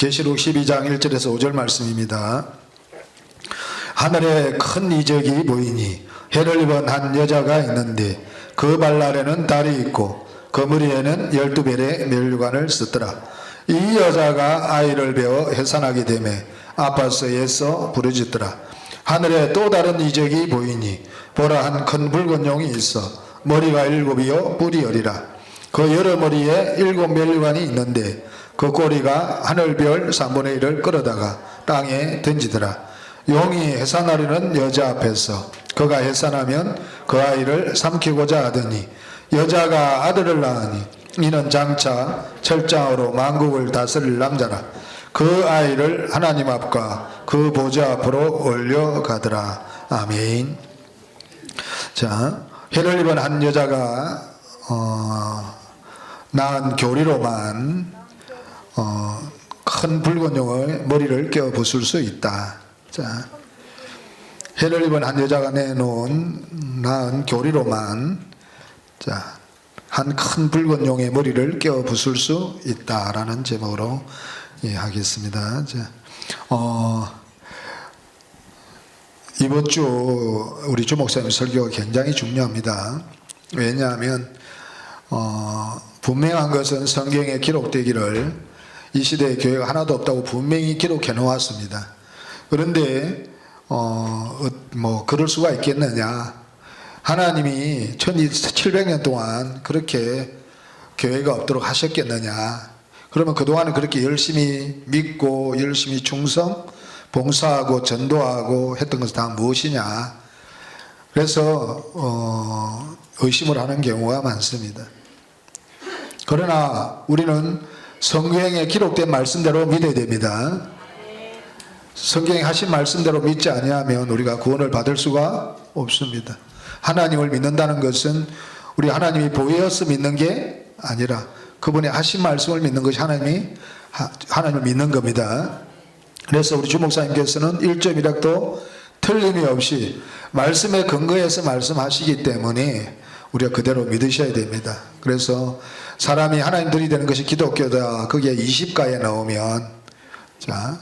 계시록 12장 1절에서 5절 말씀입니다. 하늘에 큰 이적이 보이니 해를 입은 한 여자가 있는데 그 발 아래는 달이 있고 그 머리에는 12별의 멸관을 썼더라. 이 여자가 아이를 베어 해산하게 되매 아파서 애써 부르짖더라. 하늘에 또 다른 이적이 보이니 보라 한 큰 붉은 용이 있어 머리가 7이요 뿔이 10이라. 그 여러 머리에 7 멸관이 있는데 그 꼬리가 하늘별 3분의 1을 끌어다가 땅에 던지더라. 용이 해산하려는 여자 앞에서 그가 해산하면 그 아이를 삼키고자 하더니 여자가 아들을 낳으니 이는 장차 철장으로 만국을 다스릴 남자라. 그 아이를 하나님 앞과 그 보좌 앞으로 올려가더라. 아멘. 자, 해를 입은 한 여자가 낳은 교리로만 큰 붉은 용의 머리를 깨어 부술 수 있다. 자, 해를 입은 한 여자가 낳은 교리로만 자, 한 큰 붉은 용의 머리를 깨어 부술 수 있다라는 제목으로 하겠습니다. 자, 이번 주 우리 주 목사님 설교가 굉장히 중요합니다. 왜냐하면 분명한 것은 성경에 기록되기를 이 시대에 교회가 하나도 없다고 분명히 기록해 놓았습니다. 그런데 뭐 그럴 수가 있겠느냐? 하나님이 1700년 동안 그렇게 교회가 없도록 하셨겠느냐? 그러면 그동안은 그렇게 열심히 믿고 열심히 충성, 봉사하고 전도하고 했던 것은 다 무엇이냐? 그래서 의심을 하는 경우가 많습니다. 그러나 우리는 성경에 기록된 말씀대로 믿어야 됩니다. 성경에 하신 말씀대로 믿지 아니하면 우리가 구원을 받을 수가 없습니다. 하나님을 믿는다는 것은 우리 하나님이 보여서 믿는 게 아니라 그분의 하신 말씀을 믿는 것이 하나님을 믿는 겁니다. 그래서 우리 주목사님께서는 1.1핵도 틀림이 없이 말씀에 근거해서 말씀하시기 때문에 우리가 그대로 믿으셔야 됩니다. 그래서 사람이 하나님 들이대는 것이 기독교다. 그게 20가에 나오면 자,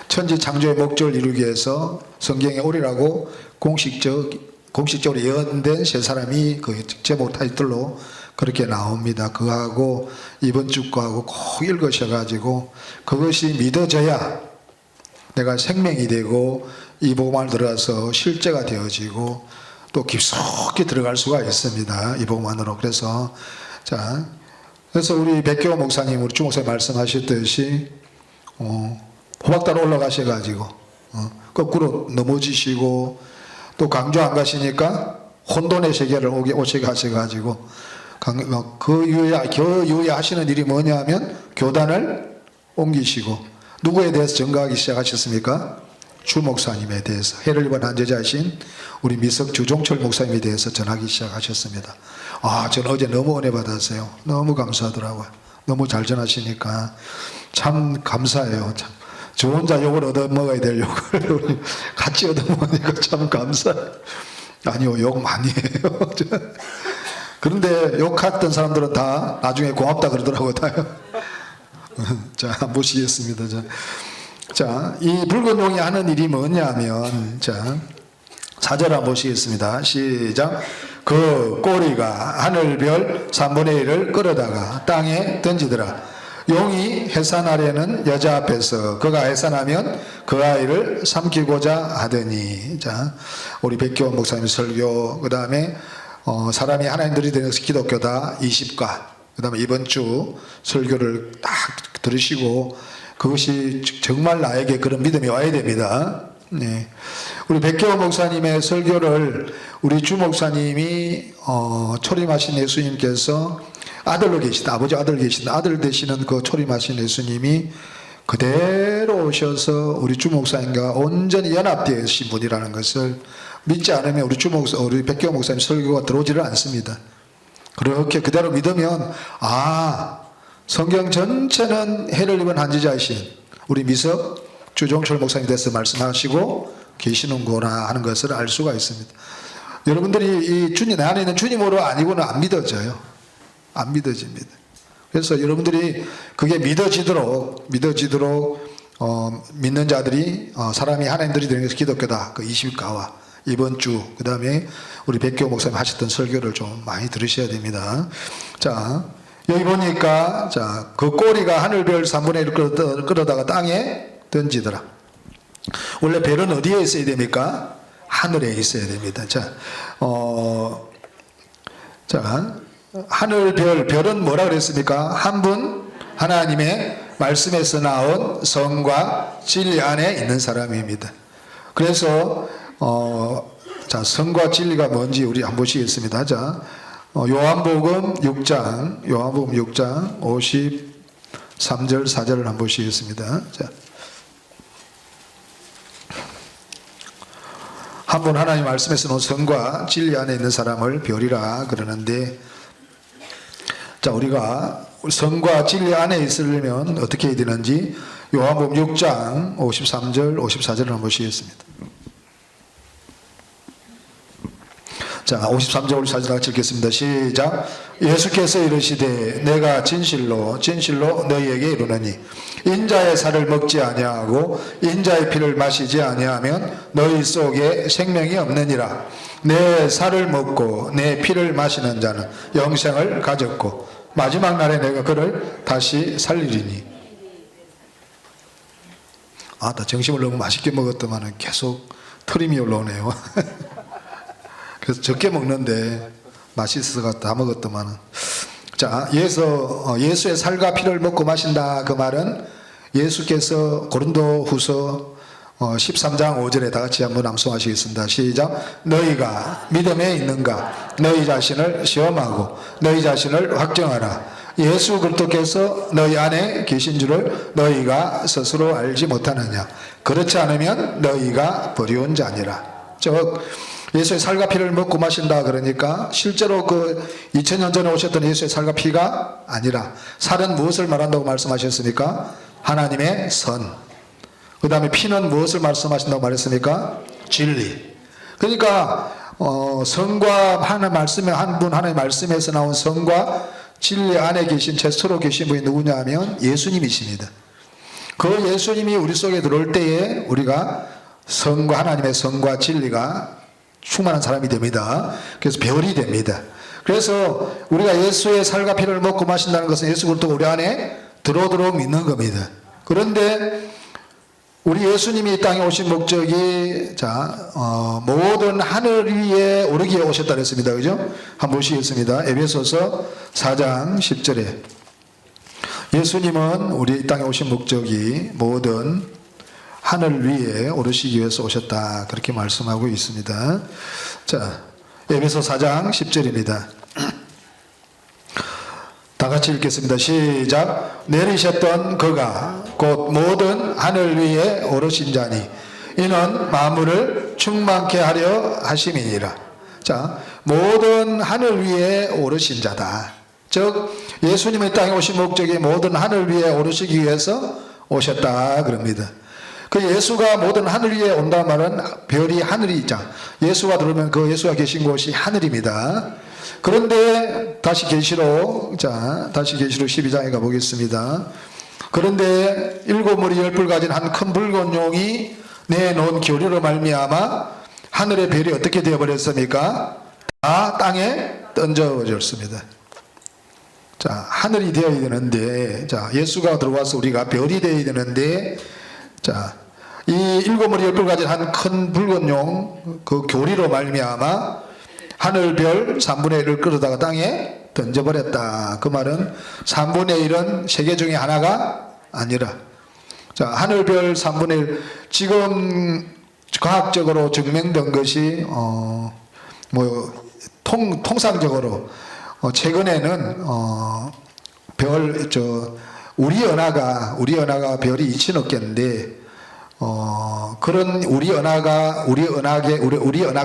천지 창조의 목적을 이루기 위해서 성경에 오리라고 공식적으로 예언된 세 사람이 그 제목 타이틀로 그렇게 나옵니다. 그거하고 이번 주 거하고 꼭 읽으셔가지고 그것이 믿어져야 내가 생명이 되고 이 복음을 들어가서 실제가 되어지고 또 깊숙이 들어갈 수가 있습니다. 이 복음만으로. 그래서 우리 백교호 목사님, 우리 주 목사님 말씀하셨듯이 호박따로 올라가셔가지고 거꾸로 넘어지시고 또 강조 안 가시니까 혼돈의 세계를 오시게 하셔가지고 그 이후에 하시는 일이 뭐냐 하면 교단을 옮기시고 누구에 대해서 전가하기 시작하셨습니까? 주 목사님에 대해서 해를 입은 한 여자이신 우리 미석 주종철 목사님에 대해서 전하기 시작하셨습니다. 저는 어제 너무 은혜 받았어요. 너무 감사하더라고요. 너무 잘 전하시니까 참 감사해요. 참. 저 혼자 욕을 얻어먹어야 될 욕을 같이 얻어먹으니까 참 감사해요. 아니요, 욕 많이 해요. 그런데 욕했던 사람들은 다 나중에 고맙다 그러더라고요. 자, 모시겠습니다. 자, 이 붉은 용이 하는 일이 뭐냐면, 자, 4절 한번 보시겠습니다. 시작. 그 꼬리가 하늘별 3분의 1을 끌어다가 땅에 던지더라. 용이 해산하려는 여자 앞에서 그가 해산하면 그 아이를 삼키고자 하더니. 자, 우리 백교원 목사님 설교, 그 다음에 사람이 하나님 들이대는 기독교다 20가, 그 다음에 이번 주 설교를 딱 들으시고 그것이 정말 나에게 그런 믿음이 와야 됩니다. 네. 우리 백교원 목사님의 설교를 우리 주 목사님이 초림하신 예수님께서 아들로 계시다, 아버지 아들 계시다, 아들 되시는 그 초림하신 예수님이 그대로 오셔서 우리 주 목사님과 온전히 연합되신 분이라는 것을 믿지 않으면 우리 백교원 목사님 설교가 들어오지를 않습니다. 그렇게 그대로 믿으면 성경 전체는 해를 입은 한 여자이신 우리 미석 주종철 목사님 대해서 말씀하시고 계시는구나 하는 것을 알 수가 있습니다. 여러분들이 내 안에 있는 주님으로 아니고는 안 믿어져요. 안 믿어집니다. 그래서 여러분들이 그게 믿어지도록 믿는 자들이 사람이 하나님들이 되는 것이 기독교다. 그 20가와 이번 주 그다음에 우리 백교 목사님 하셨던 설교를 좀 많이 들으셔야 됩니다. 자, 여기 보니까 자, 그 꼬리가 하늘별 3분의 1을 끌어다가 땅에 던지더라. 원래 별은 어디에 있어야 됩니까? 하늘에 있어야 됩니다. 자, 하늘별, 별은 뭐라 그랬습니까? 한 분 하나님의 말씀에서 나온 성과 진리 안에 있는 사람입니다. 그래서 자, 성과 진리가 뭔지 우리 한번 보시겠습니다. 자, 요한복음 6장 53절 4절을 한번 보시겠습니다. 자, 한 분 하나님 말씀에서 나온 성과 진리 안에 있는 사람을 별이라 그러는데, 자, 우리가 성과 진리 안에 있으려면 어떻게 해야 되는지 요한복음 6장 53절 54절을 한번 보시겠습니다. 자, 53절 54절 같이 읽겠습니다. 시작. 예수께서 이르시되 내가 진실로 너희에게 이르노니 인자의 살을 먹지 아니하고 인자의 피를 마시지 아니하면 너희 속에 생명이 없느니라. 내 살을 먹고 내 피를 마시는 자는 영생을 가졌고 마지막 날에 내가 그를 다시 살리리니. 나 점심을 너무 맛있게 먹었더만 계속 트림이 올라오네요. 그래서 적게 먹는데 맛있어서 다 먹었더만. 자, 예수의 살과 피를 먹고 마신다. 그 말은 예수께서 고린도후서 13장 5절에 다 같이 한번 암송하시겠습니다. 시작. 너희가 믿음에 있는가? 너희 자신을 시험하고 너희 자신을 확정하라. 예수 그리스도께서 너희 안에 계신 줄을 너희가 스스로 알지 못하느냐? 그렇지 않으면 너희가 버리운 자니라. 즉 예수의 살과 피를 먹고 마신다 그러니까 실제로 그 2000년 전에 오셨던 예수의 살과 피가 아니라, 살은 무엇을 말한다고 말씀하셨습니까? 하나님의 선. 그 다음에 피는 무엇을 말씀하신다고 말했습니까? 진리. 그러니까 성과 하나님 말씀에 한 분 하나님의 말씀에서 나온 성과 진리 안에 계신 스스로 계신 분이 누구냐 하면 예수님이십니다. 그 예수님이 우리 속에 들어올 때에 우리가 성과 하나님의 성과 진리가 충만한 사람이 됩니다. 그래서 별이 됩니다. 그래서 우리가 예수의 살과 피를 먹고 마신다는 것은 예수 그리스도가 우리 안에 들어오도록 믿는 겁니다. 그런데 우리 예수님이 이 땅에 오신 목적이 모든 하늘 위에 오르기에 오셨다 그랬습니다. 그죠? 한번 보시겠습니다. 에베소서 4장 10절에 예수님은 우리 이 땅에 오신 목적이 모든 하늘 위에 오르시기 위해서 오셨다. 그렇게 말씀하고 있습니다. 자, 에베소 4장 10절입니다. 다 같이 읽겠습니다. 시작. 내리셨던 그가 곧 모든 하늘 위에 오르신 자니 이는 만물을 충만케 하려 하심이니라. 자, 모든 하늘 위에 오르신 자다. 즉 예수님의 땅에 오신 목적이 모든 하늘 위에 오르시기 위해서 오셨다 그럽니다. 그 예수가 모든 하늘 위에 온다는 말은 별이 하늘이 있자. 예수가 들어오면 그 예수가 계신 곳이 하늘입니다. 그런데 다시 계시록 12장에 가보겠습니다. 그런데 일곱 무리 열불 가진 한 큰 붉은 용이 내놓은 교류로 말미암아 하늘의 별이 어떻게 되어버렸습니까? 다 땅에 던져졌습니다. 자, 하늘이 되어야 되는데, 자, 예수가 들어와서 우리가 별이 되어야 되는데, 자, 이 일곱 무리 열불 가진 한 큰 붉은 용, 그 교리로 말미암아 하늘별 3분의 1을 끌어다가 땅에 던져버렸다. 그 말은 3분의 1은 세계 중에 하나가 아니라, 자, 하늘별 3분의 1, 지금 과학적으로 증명된 것이 통상적으로 최근에는 우리 은하가 별이 2천억 개인데 그런 우리 은하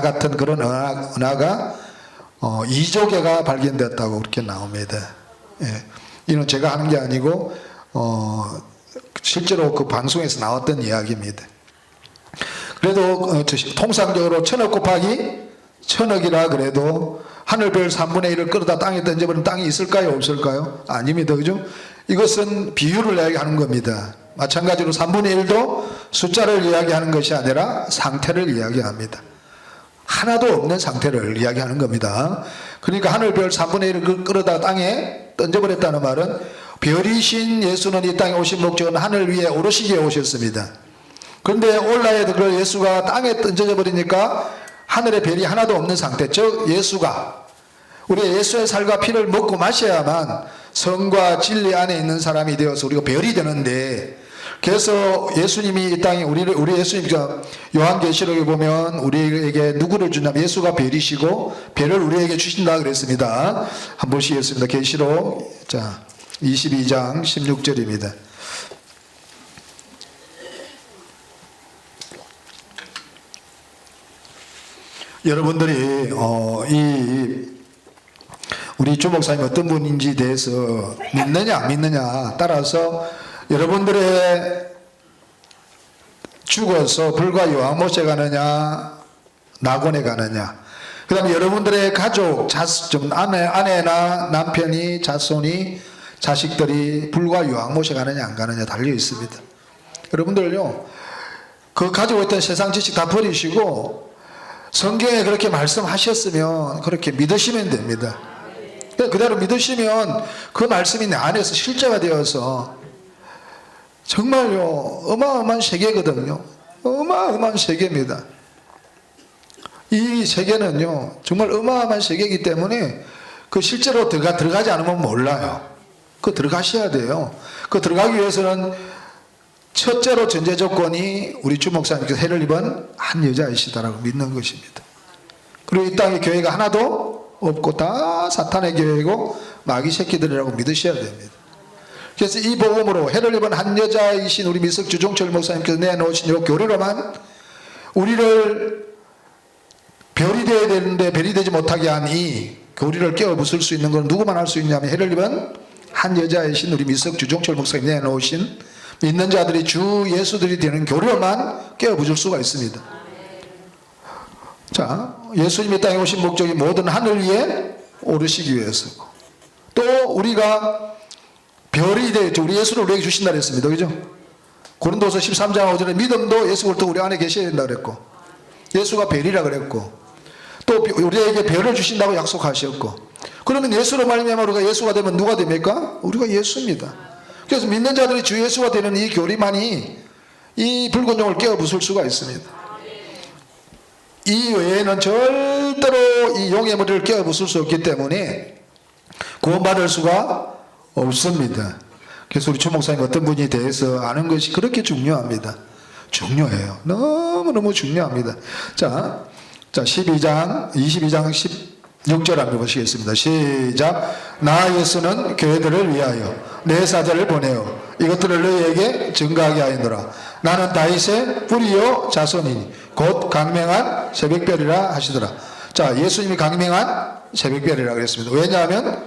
같은 그런 은하가 2조 개가 발견됐다고 그렇게 나옵니다. 예. 이는 제가 하는 게 아니고 실제로 그 방송에서 나왔던 이야기입니다. 그래도 통상적으로 1000억 곱하기 천억이라 그래도 하늘별 3분의 1을 끌어다 땅에 던져버리는 땅이 있을까요? 없을까요? 아닙니다. 그죠? 이것은 비율을 이야기하는 겁니다. 마찬가지로 3분의 1도 숫자를 이야기하는 것이 아니라 상태를 이야기합니다. 하나도 없는 상태를 이야기하는 겁니다. 그러니까 하늘별 3분의 1을 끌어다 땅에 던져버렸다는 말은 별이신 예수는 이 땅에 오신 목적은 하늘 위에 오르시기에 오셨습니다. 그런데 올라야 될 예수가 땅에 던져져 버리니까 하늘에 별이 하나도 없는 상태, 즉 예수가 우리가 예수의 살과 피를 먹고 마셔야만 성과 진리 안에 있는 사람이 되어서 우리가 별이 되는데, 그래서 예수님이 이 땅에 우리 예수님께서 요한계시록에 보면 우리에게 누구를 주냐면 예수가 별이시고 별을 우리에게 주신다 그랬습니다. 한번 보시겠습니다. 계시록 22장 16절입니다. 여러분들이 우리 주목사님 어떤 분인지 대해서 믿느냐 안 믿느냐 따라서 여러분들의 죽어서 불과 요한못에 가느냐 낙원에 가느냐, 그 다음에 여러분들의 가족 아내나 남편이 자손이 자식들이 불과 요한못에 가느냐 안 가느냐 달려 있습니다. 여러분들요, 그 가지고 있던 세상 지식 다 버리시고 성경에 그렇게 말씀하셨으면 그렇게 믿으시면 됩니다. 그대로 믿으시면 그 말씀이 내 안에서 실제가 되어서 정말요 어마어마한 세계거든요. 어마어마한 세계입니다. 이 세계는요 정말 어마어마한 세계이기 때문에 그 실제로 들어가지 않으면 몰라요. 그 들어가셔야 돼요. 그 들어가기 위해서는 첫째로 전제 조건이 우리 주 목사님께서 해를 입은 한 여자이시다라고 믿는 것입니다. 그리고 이 땅에 교회가 하나도 없고 다 사탄의 교회이고 마귀 새끼들이라고 믿으셔야 됩니다. 그래서 이 복음으로 해를 입은 한 여자이신 우리 미석 주종철 목사님께서 내놓으신 이 교리로만 우리를 별이 되어야 되는데 별이 되지 못하게 한 이 교리를 깨어 부술 수 있는 건 누구만 할 수 있냐면 해를 입은 한 여자이신 우리 미석 주종철 목사님 내놓으신 믿는 자들이 주 예수들이 되는 교리로만 깨어부술 수가 있습니다. 자, 예수님이 땅에 오신 목적이 모든 하늘 위에 오르시기 위해서고, 또 우리가 별이 되었죠. 우리 예수를 우리에게 주신다 그랬습니다. 그죠? 고린도서 13장 5절에 믿음도 예수부터 우리 안에 계셔야 된다 그랬고, 예수가 별이라 그랬고, 또 우리에게 별을 주신다고 약속하셨고, 그러면 예수로 말미암아 우리가 예수가 되면 누가 됩니까? 우리가 예수입니다. 그래서 믿는 자들이 주 예수가 되는 이 교리만이 이 붉은 용을 깨어 부술 수가 있습니다. 이 외에는 절대로 이 용의 머리를 깨어 부술 수 없기 때문에 구원받을 수가 없습니다. 그래서 우리 주 목사님 어떤 분이 대해서 아는 것이 그렇게 중요합니다. 중요해요. 너무너무 중요합니다. 자 22장 16절 한번 보시겠습니다. 시작. 나 예수는 교회들을 위하여 내 사자를 보내어 이것들을 너희에게 증거하게 하였노라. 나는 다윗의 뿌리요 자손이니 곧 강맹한 새벽별이라 하시더라. 자, 예수님이 강맹한 새벽별이라 그랬습니다. 왜냐하면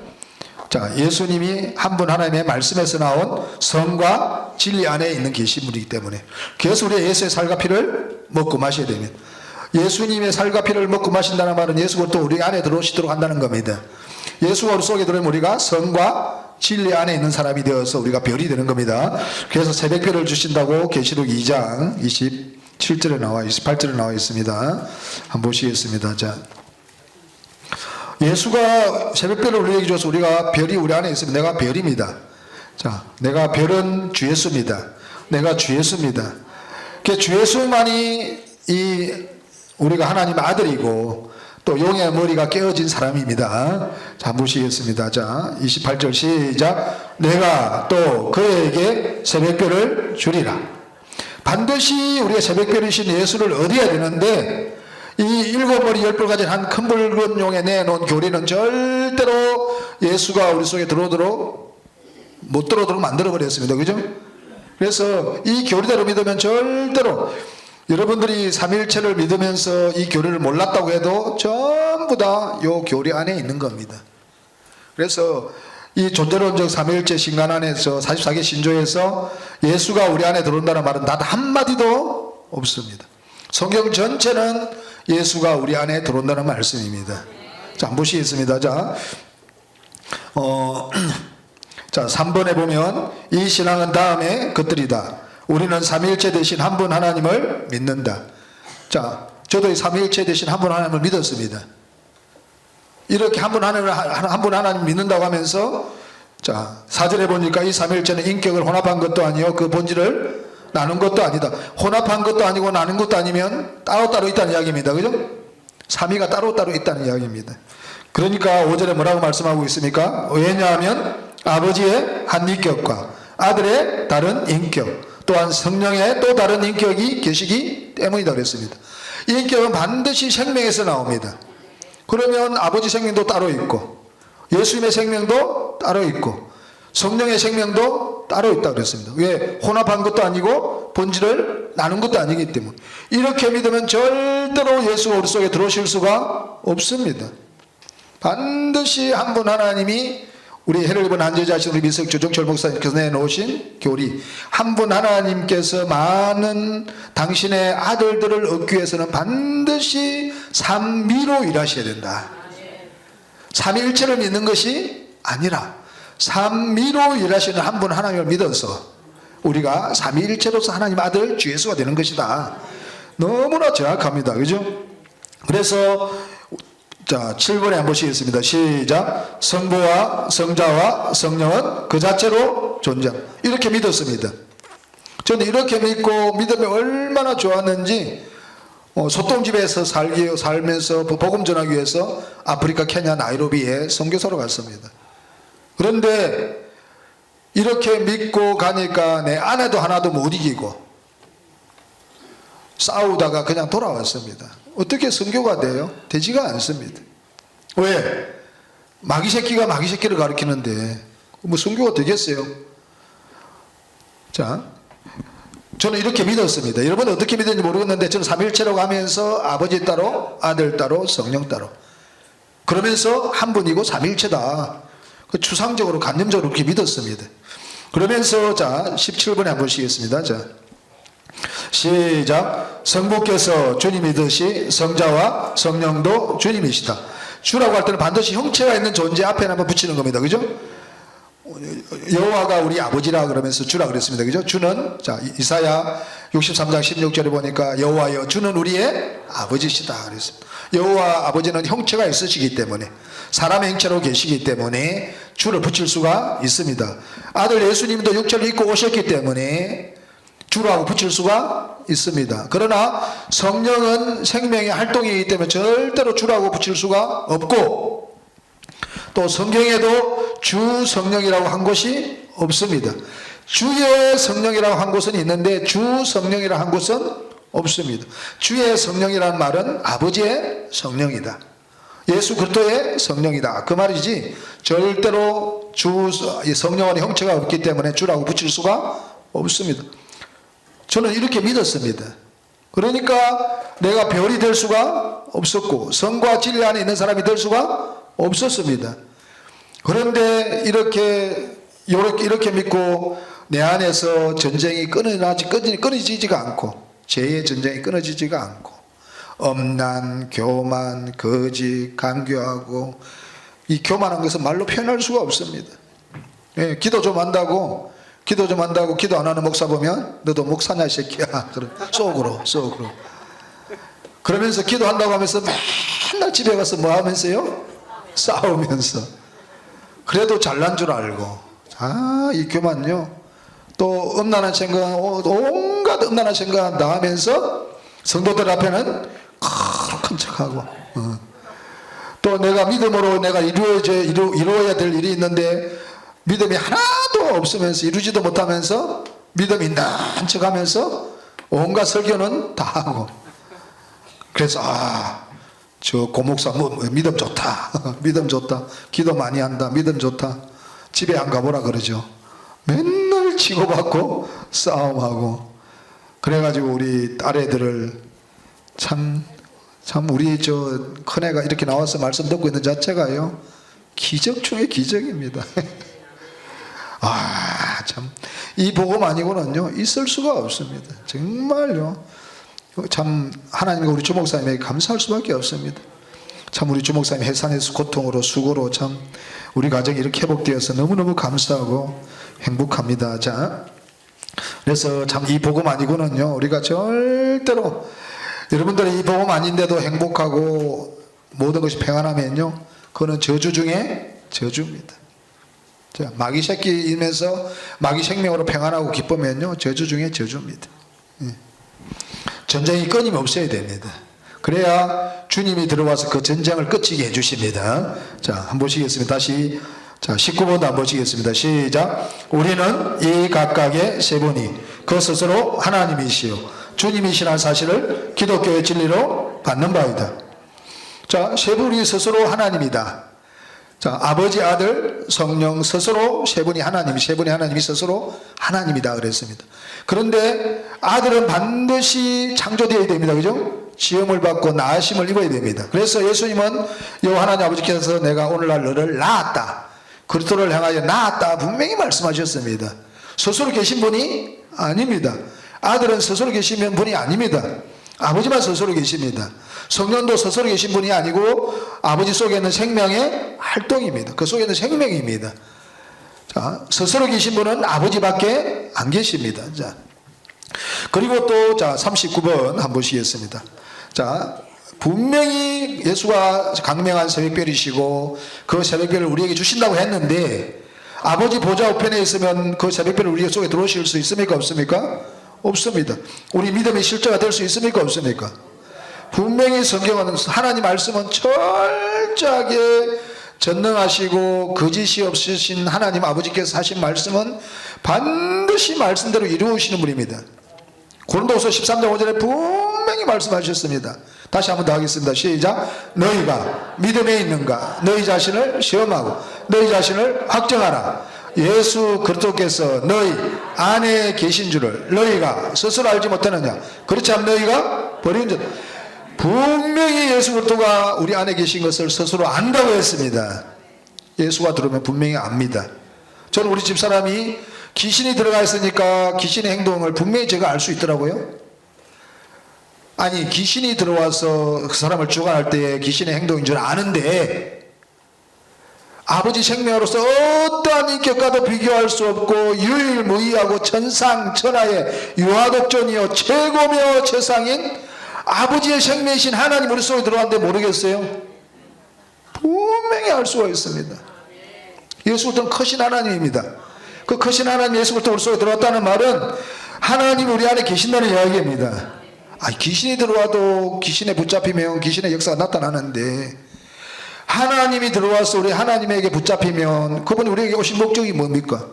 예수님이 한 분 하나님의 말씀에서 나온 성과 진리 안에 있는 계시물이기 때문에, 그래서 우리가 예수의 살과 피를 먹고 마셔야 됩니다. 예수님의 살과 피를 먹고 마신다는 말은 예수가 또 우리 안에 들어오시도록 한다는 겁니다. 예수가 우리 속에 들어오면 우리가 성과 진리 안에 있는 사람이 되어서 우리가 별이 되는 겁니다. 그래서 새벽별을 주신다고 계시록 2장 27절에 28절에 나와 있습니다. 한번 보시겠습니다. 자, 예수가 새벽별을 우리에게 줘서 우리가 별이 우리 안에 있으면 내가 별입니다. 자, 내가 별은 주 예수입니다. 내가 주 예수입니다. 그 주 예수만이 우리가 하나님의 아들이고 또 용의 머리가 깨어진 사람입니다. 자, 보시겠습니다. 자, 28절 시작. 내가 또 그에게 새벽별을 주리라. 반드시 우리가 새벽별이신 예수를 얻어야 되는데, 이 7머리 10뿔 가진 한 큰 붉은 용에 내놓은 교리는 절대로 예수가 우리 속에 못 들어오도록 만들어버렸습니다. 그죠? 그래서 이 교리대로 믿으면 절대로 여러분들이 삼위일체를 믿으면서 이 교리를 몰랐다고 해도 전부 다 이 교리 안에 있는 겁니다. 그래서 이 존재론적 삼위일체 신간 안에서 44개 신조에서 예수가 우리 안에 들어온다는 말은 단 한마디도 없습니다. 성경 전체는 예수가 우리 안에 들어온다는 말씀입니다. 자, 한번 보시겠습니다. 자, 자 3번에 보면 이 신앙은 다음에 것들이다. 우리는 삼위일체 대신 한 분 하나님을 믿는다. 자, 저도 이 삼위일체 대신 한 분 하나님을 믿었습니다. 이렇게 한 분 하나님 믿는다고 하면서 자 4절에 보니까 이 삼위일체는 인격을 혼합한 것도 아니요 그 본질을 나눈 것도 아니다. 혼합한 것도 아니고 나눈 것도 아니면 따로따로 있다는 이야기입니다. 그죠? 삼위가 따로따로 있다는 이야기입니다. 그러니까 5절에 뭐라고 말씀하고 있습니까? 왜냐하면 아버지의 한 인격과 아들의 다른 인격 또한 성령의 또 다른 인격이 계시기 때문이다 그랬습니다. 이 인격은 반드시 생명에서 나옵니다. 그러면 아버지 생명도 따로 있고 예수님의 생명도 따로 있고 성령의 생명도 따로 있다 그랬습니다. 왜? 혼합한 것도 아니고 본질을 나눈 것도 아니기 때문에. 이렇게 믿으면 절대로 예수가 우리 속에 들어오실 수가 없습니다. 반드시 한 분 하나님이 우리 해를 입은 안제자신 우리 미석주 정철 목사님께서 내놓으신 교리, 한 분 하나님께서 많은 당신의 아들들을 얻기 위해서는 반드시 삼위로 일하셔야 된다. 삼위일체를 믿는 것이 아니라 삼위로 일하시는 한 분 하나님을 믿어서 우리가 삼위일체로서 하나님 아들 주 예수가 되는 것이다. 너무나 정확합니다. 그죠? 그래서 자 7번에 한번 보시겠습니다. 시작. 성부와 성자와 성령은 그 자체로 존재한다. 이렇게 믿었습니다. 저는 이렇게 믿고 믿음이 얼마나 좋았는지 소똥집에서 살면서 복음 전하기 위해서 아프리카 케냐 나이로비에 선교사로 갔습니다. 그런데 이렇게 믿고 가니까 내 아내도 하나도 못 이기고 싸우다가 그냥 돌아왔습니다. 어떻게 선교가 돼요? 되지가 않습니다. 왜? 마귀 새끼가 마귀 새끼를 가르치는데 뭐 선교가 되겠어요? 자, 저는 이렇게 믿었습니다. 여러분은 어떻게 믿었는지 모르겠는데 저는 삼위일체로 가면서 아버지 따로 아들 따로 성령 따로 그러면서 한 분이고 삼위일체다. 추상적으로 간접적으로 그렇게 믿었습니다. 그러면서 자 17번에 한번 보시겠습니다. 자 시작. 성부께서 주님이듯이 성자와 성령도 주님이시다. 주라고 할 때는 반드시 형체가 있는 존재 앞에 한번 붙이는 겁니다. 그죠? 여호와가 우리 아버지라 그러면서 주라 그랬습니다. 그죠? 주는 자 이사야 63장 16절에 보니까 여호와여 주는 우리의 아버지시다 그랬습니다. 여호와 아버지는 형체가 있으시기 때문에 사람의 형체로 계시기 때문에 주를 붙일 수가 있습니다. 아들 예수님도 육체를 입고 오셨기 때문에 주라고 붙일 수가 있습니다. 그러나 성령은 생명의 활동이기 때문에 절대로 주라고 붙일 수가 없고 또 성경에도 주 성령이라고 한 곳이 없습니다. 주의 성령이라고 한 곳은 있는데 주 성령이라고 한 곳은 없습니다. 주의 성령이라는 말은 아버지의 성령이다. 예수 그리스도의 성령이다. 그 말이지 절대로 주 성령 안에 형체가 없기 때문에 주라고 붙일 수가 없습니다. 저는 이렇게 믿었습니다. 그러니까 내가 별이 될 수가 없었고 성과 진리 안에 있는 사람이 될 수가 없었습니다. 그런데 이렇게 믿고 내 안에서 전쟁이 끊어지지가 않고 죄의 전쟁이 끊어지지가 않고 엄난, 교만, 거짓, 간교하고 이 교만한 것은 말로 표현할 수가 없습니다. 예, 기도 좀 한다고 기도 안 하는 목사 보면 너도 목사냐 이 새끼야. 속으로 그러면서 기도한다고 하면서 맨날 집에 가서 뭐 하면서요? 싸우면서 그래도 잘난 줄 알고 이 교만요 또 음란한 생각 온갖 음란한 생각 다 하면서 성도들 앞에는 큰 척하고 또 내가 믿음으로 내가 이루어야 될 일이 있는데 믿음이 하나도 없으면서 이루지도 못하면서 믿음 있는 척하면서 온갖 설교는 다 하고 그래서 저 고목사 믿음 좋다 믿음 좋다 기도 많이 한다 믿음 좋다 집에 안 가보라 그러죠. 맨날 치고받고 싸움하고 그래가지고 우리 딸애들을 참 우리 저 큰애가 이렇게 나와서 말씀 듣고 있는 자체가요 기적 중에 기적입니다. 참 이 복음 아니고는요 있을 수가 없습니다. 정말요 참 하나님과 우리 주목사님에게 감사할 수밖에 없습니다. 참 우리 주목사님 해산에서 고통으로 수고로 참 우리 가정이 이렇게 회복되어서 너무너무 감사하고 행복합니다. 자, 그래서 참 이 복음 아니고는요 우리가 절대로, 여러분들이 이 복음 아닌데도 행복하고 모든 것이 평안하면요 그거는 저주 중에 저주입니다. 자, 마귀 새끼이면서 마귀 생명으로 평안하고 기쁘면요 저주 중에 저주입니다. 전쟁이 끊임없어야 됩니다. 그래야 주님이 들어와서 그 전쟁을 끝이게 해주십니다. 자, 한번 보시겠습니다. 다시. 자, 19번도 한번 보시겠습니다. 시작. 우리는 이 각각의 세 분이 그 스스로 하나님이시요 주님이시라는 사실을 기독교의 진리로 받는 바이다. 자, 세 분이 스스로 하나님이다. 자, 아버지, 아들, 성령 스스로 세 분이 하나님, 세 분이 하나님이 스스로 하나님이다 그랬습니다. 그런데 아들은 반드시 창조되어야 됩니다. 그죠? 지음을 받고 나으심을 입어야 됩니다. 그래서 예수님은 여호와 하나님 아버지께서 내가 오늘날 너를 낳았다, 그리스도를 향하여 낳았다 분명히 말씀하셨습니다. 스스로 계신 분이 아닙니다. 아들은 스스로 계시면 분이 아닙니다. 아버지만 스스로 계십니다. 성령도 스스로 계신 분이 아니고 아버지 속에 있는 생명의 활동입니다. 그 속에 있는 생명입니다. 자, 스스로 계신 분은 아버지밖에 안 계십니다. 자, 그리고 또 자 39번 한번 보시겠습니다. 자, 분명히 예수가 강명한 새벽별이시고 그 새벽별을 우리에게 주신다고 했는데 아버지 보좌 우편에 있으면 그 새벽별을 우리 속에 들어오실 수 있습니까? 없습니까? 없습니다. 우리 믿음의 실제가 될 수 있습니까? 없습니까? 분명히 성경은, 하나님 말씀은 철저하게 전능하시고 거짓이 없으신 하나님 아버지께서 하신 말씀은 반드시 말씀대로 이루시는 분입니다. 고린도후서 13장 5절에 분명히 말씀하셨습니다. 다시 한번 더 하겠습니다. 시작. 너희가 믿음에 있는가? 너희 자신을 시험하고 너희 자신을 확정하라. 예수 그리스도께서 너희 안에 계신 줄을 너희가 스스로 알지 못하느냐? 그렇지 않으면 너희가 버린 줄. 분명히 예수 그리스도가 우리 안에 계신 것을 스스로 안다고 했습니다. 예수가 들어오면 분명히 압니다. 저는 우리 집사람이 귀신이 들어가 있으니까 귀신의 행동을 분명히 제가 알 수 있더라고요. 아니, 귀신이 들어와서 그 사람을 주관할 때 귀신의 행동인 줄 아는데 아버지 생명으로서 어떠한 인격과도 비교할 수 없고 유일무이하고 천상천하의 유아독존이요 최고며 최상인 아버지의 생명이신 하나님 우리 속에 들어왔는데 모르겠어요? 분명히 알 수가 있습니다. 예수 그리스도는 크신 하나님입니다. 그 크신 하나님 예수 그리스도 우리 속에 들어왔다는 말은 하나님이 우리 안에 계신다는 이야기입니다. 귀신이 들어와도 귀신에 붙잡히면 귀신의 역사가 나타나는데 하나님이 들어와서 우리 하나님에게 붙잡히면 그분이 우리에게 오신 목적이 뭡니까?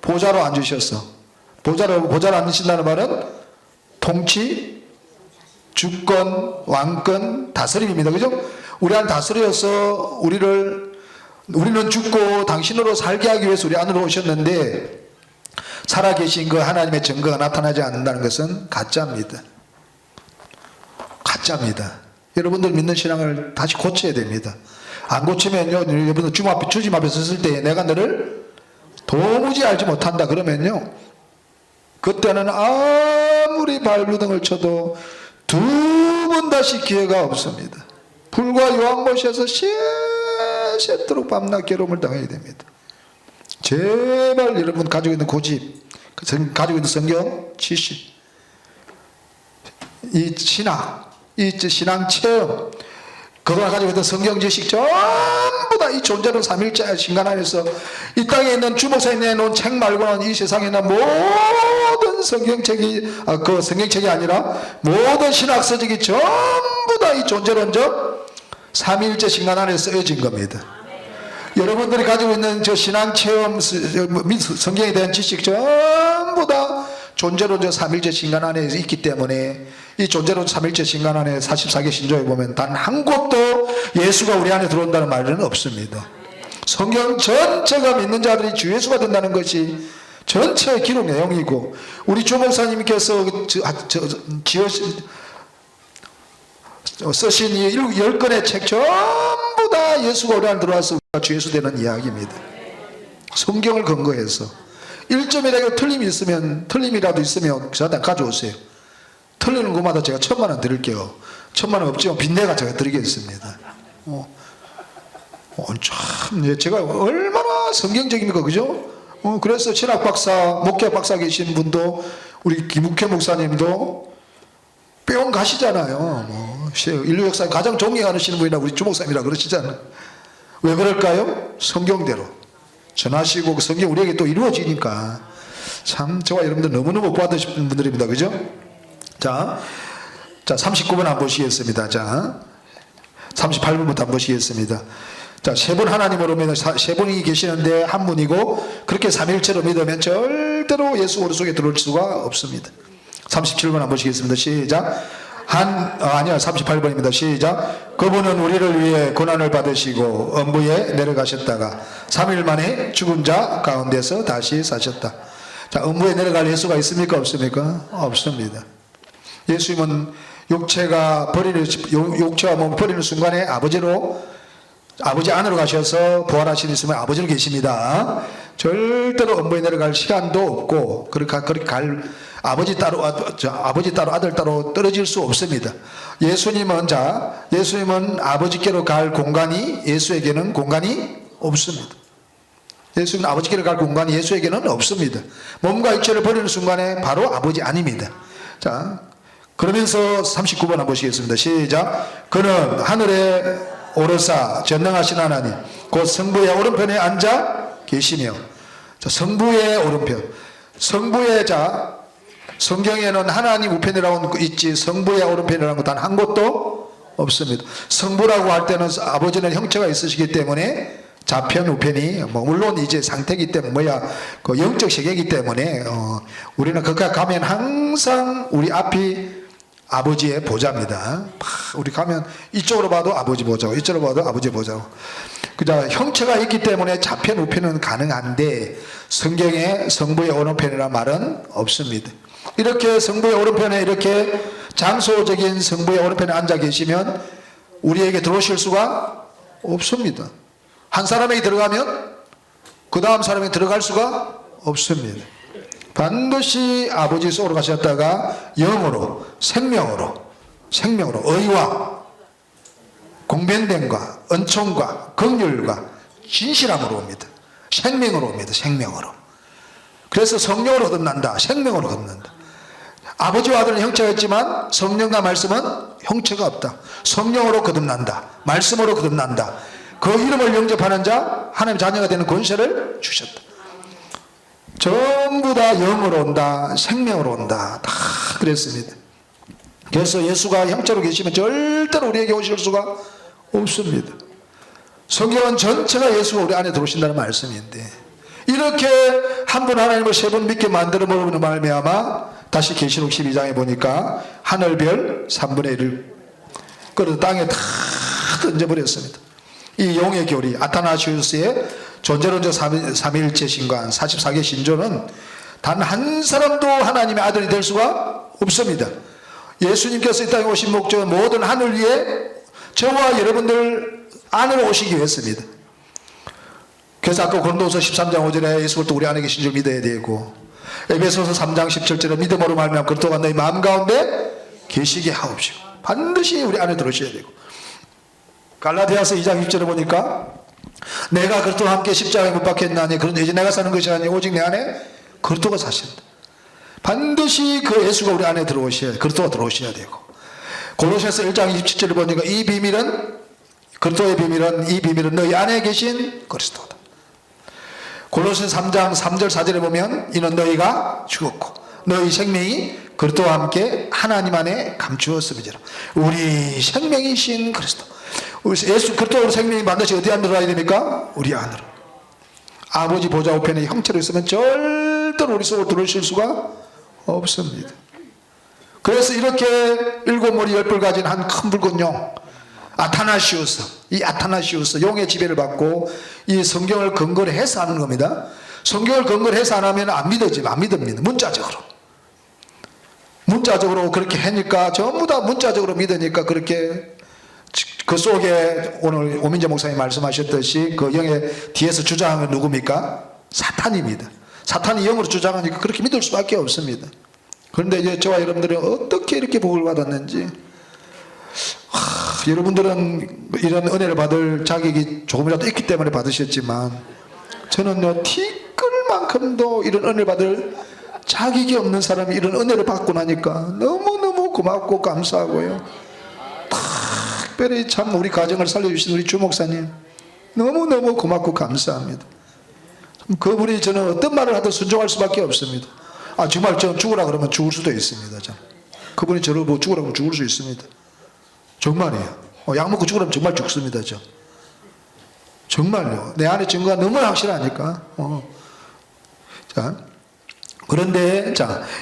보좌로 앉으셨어. 보좌로 앉으신다는 말은 통치, 주권, 왕권, 다스림입니다. 그죠? 우리 안 다스려서 우리는 죽고 당신으로 살게 하기 위해서 우리 안으로 오셨는데 살아계신 그 하나님의 증거가 나타나지 않는다는 것은 가짜입니다. 가짜입니다. 여러분들 믿는 신앙을 다시 고쳐야 됩니다. 안 고치면요, 여러분들 주님 앞에 섰을 때 내가 너를 도무지 알지 못한다 그러면요, 그때는 아무리 발부등을 쳐도 두 번 다시 기회가 없습니다. 불과 요한못에서 새도록 밤낮 괴로움을 당해야 됩니다. 제발 여러분 가지고 있는 고집, 가지고 있는 성경 지식, 이 신학, 이 신앙 체험, 그동안 가지고 있던 성경 지식 전부 다 이 존재로 삼일째 신간 안에서 이 땅에 있는 주목사에 내놓은 책 말고는 이 세상에 있는 모든 성경책이 그 성경책이 아니라 모든 신학 서적이 전부 다 이 존재론적 삼일째 신간 안에 쓰여진 겁니다. 여러분들이 가지고 있는 저 신앙 체험, 성경에 대한 지식 전부 다 존재론적 삼일째 신간 안에 있기 때문에 이 존재론 삼일째 신간 안에 44개 신조에 보면 단 한 곳도 예수가 우리 안에 들어온다는 말은 없습니다. 성경 전체가 믿는 자들이 주 예수가 된다는 것이 전체의 기록 내용이고, 우리 주목사님께서 쓰신 이 10권의 책 전부 다 예수가 우리 안에 들어와서 우리가 주 예수 되는 이야기입니다. 성경을 근거해서 1점이라도 틀림이라도 있으면 저한테 가져오세요. 틀리는 것마다 제가 1,000만 원 드릴게요. 1,000만 원 없지만 빚내가 제가 드리겠습니다. 참, 제가 얼마나 성경적입니까, 그죠? 그래서 신학 박사, 목회 박사 계신 분도 우리 김욱회 목사님도 뿅 가시잖아요. 인류 역사에 가장 존경하시는 분이라 우리 주목사님이라 그러시잖아요. 왜 그럴까요? 성경대로 전하시고 그 성경 우리에게 또 이루어지니까 참 저와 여러분들 너무너무 복받으신 분들입니다, 그죠? 자 39번 한번 보시겠습니다. 자 38번부터 한번 보시겠습니다. 자, 세 분 하나님으로 믿는 세 분이 계시는데 한 분이고 그렇게 삼일체로 믿으면 절대로 예수 오른쪽에 들어올 수가 없습니다. 37번 한번 보시겠습니다. 시작. 38번입니다. 시작. 그분은 우리를 위해 고난을 받으시고 음부에 내려가셨다가 3일 만에 죽은 자 가운데서 다시 사셨다. 자, 음부에 내려갈 예수가 있습니까? 없습니까? 없습니다. 예수님은 육체와 몸을 버리는 순간에 아버지 안으로 가셔서 부활하신 있으면 아버지로 계십니다. 절대로 음부에 내려갈 시간도 없고 그렇게 갈 아버지 따로 아들 따로 떨어질 수 없습니다. 예수님은 아버지께로 갈 공간이 예수에게는 공간이 없습니다. 예수님은 아버지께로 갈 공간이 예수에게는 없습니다. 몸과 육체를 버리는 순간에 바로 아버지 아닙니다. 자, 그러면서 39번 한번 보시겠습니다. 시작. 그는 하늘에 오르사 전능하신 하나님 곧 성부의 오른편에 앉아 계시며. 자, 성부의 오른편. 성경에는 하나님 우편이라고 있지 성부의 오른편이라는 거 단 한 곳도 없습니다. 성부라고 할 때는 아버지는 형체가 있으시기 때문에 좌편 우편이 물론 이제 상태이기 때문에 그 영적 세계이기 때문에 우리는 거기까지 가면 항상 우리 앞이 아버지의 보좌입니다. 우리 가면 이쪽으로 봐도 아버지 보좌고 이쪽으로 봐도 아버지 보좌고. 그자 형체가 있기 때문에 좌편 우편은 가능한데 성경에 성부의 오른편이라는 말은 없습니다. 이렇게 성부의 오른편에 이렇게 장소적인 성부의 오른편에 앉아 계시면 우리에게 들어오실 수가 없습니다. 한 사람에게 들어가면 그 다음 사람에게 들어갈 수가 없습니다. 반드시 아버지 속으로 가셨다가 영으로 생명으로 의와 공변됨과 은총과 긍휼과 진실함으로 옵니다. 생명으로 옵니다. 생명으로. 그래서 성령으로 거듭난다. 생명으로 거듭난다. 아버지와 아들은 형체가 있지만 성령과 말씀은 형체가 없다. 성령으로 거듭난다. 말씀으로 거듭난다. 그 이름을 영접하는 자 하나님 자녀가 되는 권세를 주셨다. 전부 다 영으로 온다. 생명으로 온다. 다 그랬습니다. 그래서 예수가 형체로 계시면 절대로 우리에게 오실 수가 없습니다. 성경은 전체가 예수가 우리 안에 들어오신다는 말씀인데 이렇게 한 분 하나님을 세 분 믿게 만들어 먹는 말미암아 다시 계시록 12장에 보니까 하늘별 3분의 1을 끌어 땅에 다 던져버렸습니다. 이 용의 교리 아타나시우스의 존재론적 삼위일체 신관 44개 신조는 단 한 사람도 하나님의 아들이 될 수가 없습니다. 예수님께서 이 땅에 오신 목적은 모든 하늘 위에 저와 여러분들 안으로 오시기 위해서입니다. 그래서 아까 고린도서 13장 5절에 예수 그리스도 우리 안에 계신 줄 믿어야 되고 에베소서 3장 17절에 믿음으로 말미암아 그리스도가 너희 마음 가운데 계시게 하옵시고 반드시 우리 안에 들어오셔야 되고 갈라디아서 2장 6절에 보니까 내가 그리스도와 함께 십자가에 못 박혔나니 그런 이제 내가 사는 것이 아니고 오직 내 안에 그리스도가 사신다. 반드시 그 예수가 우리 안에 들어오셔야 그리스도가 들어오셔야 되고 골로새서 1장 27절을 보니까 이 비밀은 그리스도의 비밀은 이 비밀은 너희 안에 계신 그리스도다. 골로새서 3장 3절 4절에 보면 이는 너희가 죽었고 너희 생명이 그리스도와 함께 하나님 안에 감추었음이니라. 우리 생명이신 그리스도 예수 그리스도 생명이 반드시 어디 안으로 들어와야 됩니까? 우리 안으로. 아버지 보좌 우편에 형체로 있으면 절대로 우리 속으로 들어오실 수가 없습니다. 그래서 이렇게 7머리 10뿔 가진 한 큰 붉은 용 아타나시우스, 이 아타나시우스 용의 지배를 받고 이 성경을 근거로 해서 하는 겁니다. 성경을 근거로 해서 안 하면 안 믿습니다. 문자적으로 그렇게 하니까 전부 다 문자적으로 믿으니까 그렇게 그 속에 오늘 오민재 목사님 말씀하셨듯이 그 영의 뒤에서 주장하는 건 누굽니까? 사탄입니다. 사탄이 영으로 주장하니까 그렇게 믿을 수밖에 없습니다. 그런데 이제 저와 여러분들은 어떻게 이렇게 복을 받았는지, 여러분들은 이런 은혜를 받을 자격이 조금이라도 있기 때문에 받으셨지만, 저는요, 티끌만큼도 이런 은혜를 받을 자격이 없는 사람이 이런 은혜를 받고 나니까 너무너무 고맙고 감사하고요. 특별히 참 우리 가정을 살려주신 우리 주목사님, 너무너무 고맙고 감사합니다. 그분이 저는 어떤 말을 하든 순종할 수밖에 없습니다. 정말 저 죽으라 그러면 죽을 수도 있습니다. 참. 그분이 저를 뭐 죽으라 그러면 죽을 수 있습니다. 정말이에요. 약 먹고 죽으라면 정말 죽습니다. 저. 정말요. 내 안에 증거가 너무 확실하니까. 자, 그런데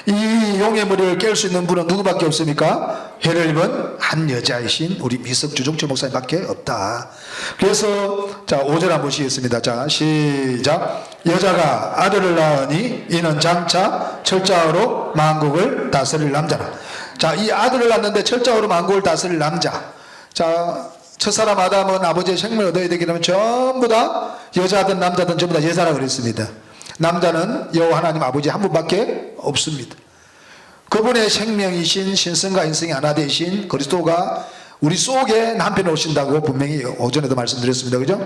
이 용의 머리를 깰 수 있는 분은 누구밖에 없습니까? 해를 입은 한 여자이신 우리 미석 주종철 목사님밖에 없다. 그래서 5절 한번 보시겠습니다. 자, 시작. 여자가 아들을 낳으니 이는 장차 철자로 만국을 다스릴 남자라. 자, 이 아들을 낳는데 철자로 만국을 다스릴 남자. 자, 첫사람 아담은 아버지의 생명을 얻어야 되기 때문에 전부 다 여자든 남자든 전부 다 여자라 그랬습니다. 남자는 여호와 하나님 아버지 한 분밖에 없습니다. 그분의 생명이신 신성과 인성이 하나 되신 그리스도가 우리 속에 남편이 오신다고 분명히 오전에도 말씀드렸습니다. 그죠?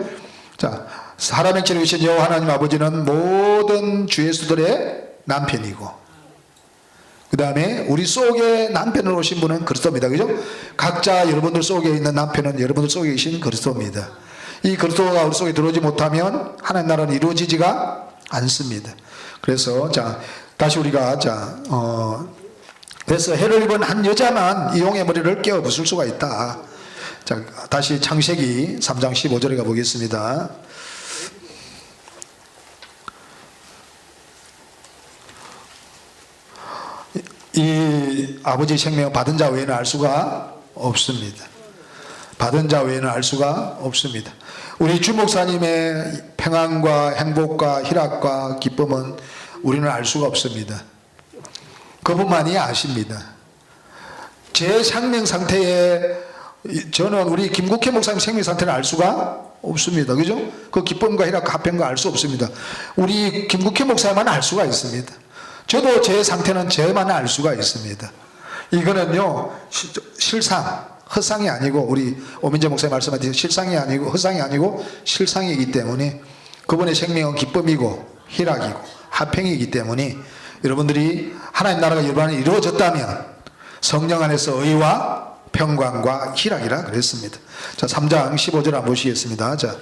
자, 사람의 체를 계신 여호와 하나님 아버지는 모든 주 예수들의 남편이고, 그 다음에 우리 속에 남편으로 오신 분은 그리스도입니다. 그죠? 각자 여러분들 속에 있는 남편은 여러분들 속에 계신 그리스도입니다. 이 그리스도가 우리 속에 들어오지 못하면 하나님 나라는 이루어지지가 않습니다. 그래서 다시 우리가 그래서 해를 입은 한 여자만 이 용의 머리를 깨어 부술 수가 있다. 자, 다시 창세기 3장 15절에 가보겠습니다. 이 아버지 생명을 받은 자 외에는 알 수가 없습니다. 받은 자 외에는 알 수가 없습니다. 우리 주 목사님의 평안과 행복과 희락과 기쁨은 우리는 알 수가 없습니다. 그분만이 아십니다. 제 생명 상태에 저는 우리 김국회 목사님 생명 상태를 알 수가 없습니다. 그죠? 그 기쁨과 희락과 화평과 알 수 없습니다. 우리 김국회 목사님만 알 수가 있습니다. 저도 제 상태는 저만 알 수가 있습니다. 이거는요, 실상, 허상이 아니고, 우리 오민재 목사님 말씀하듯이 실상이 아니고, 허상이 아니고, 실상이기 때문에 그분의 생명은 기쁨이고, 희락이고, 화평이기 때문에 여러분들이 하나님 나라가 여러분 안에 이루어졌다면 성령 안에서 의와 평강과 희락이라 그랬습니다. 자, 3장 15절 한번 보시겠습니다. 자,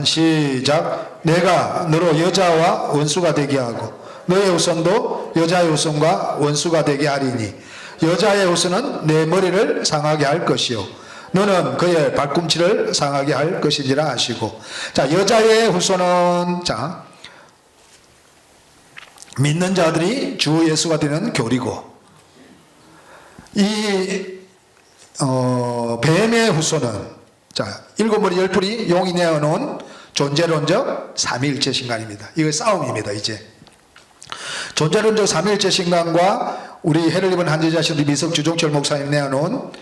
시작. 내가 너로 여자와 원수가 되게 하고 너의 후손도 여자의 후손과 원수가 되게 하리니 여자의 후손은 내 머리를 상하게 할 것이요 너는 그의 발꿈치를 상하게 할 것이니라 하시고, 자, 여자의 후손은 믿는 자들이 주 예수가 되는 교리고, 이 뱀의 후손은 일곱 머리 열 풀이 용이 내어놓은 존재론적 삼위일체 신간입니다. 이거 싸움입니다. 이제 존재론적 삼위일체 신간과 우리 해를 입은 한 여자신 우리 미석 주종철 목사님 내어놓은